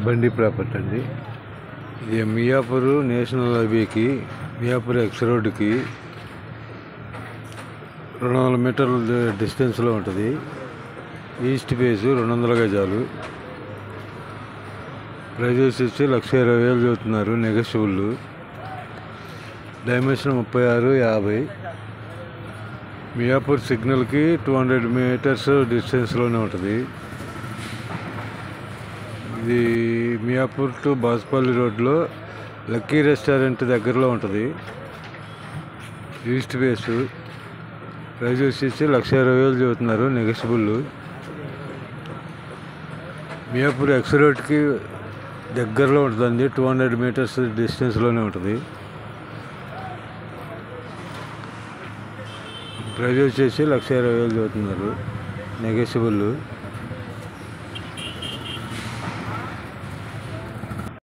బండి ప్రాపర్టీ అండి. ఇది మియాపూర్ నేషనల్ హైవేకి మియాపూర్ ఎక్స్ రోడ్డుకి 200 మీటర్ల డిస్టెన్స్లో ఉంటుంది. ఈస్ట్ ఫేస్ 200 గజాలు. ప్రైజ్ వచ్చి 1,20,000 చెబుతున్నారు, నెగోషియబుల్. డైమెన్షన్ 36-50. మియాపూర్ సిగ్నల్కి 200 మీటర్స్ డిస్టెన్స్లోనే ఉంటుంది. ఇది మియాపూర్ టు బాస్పల్లి రోడ్లో లక్కీ రెస్టారెంట్ దగ్గరలో ఉంటుంది. East face. ప్రైజ్ వచ్చి 1,20,000 చెబుతున్నారు, నెగోషియబుల్. మియాపూర్ ఎక్స్ రోడ్కి దగ్గరలో ఉంటుందండి, 200 మీటర్స్ డిస్టెన్స్లోనే ఉంటుంది. ప్రైజ్ వచ్చేసి 1,20,000 చెబుతున్నారు, నెగోషియబుల్.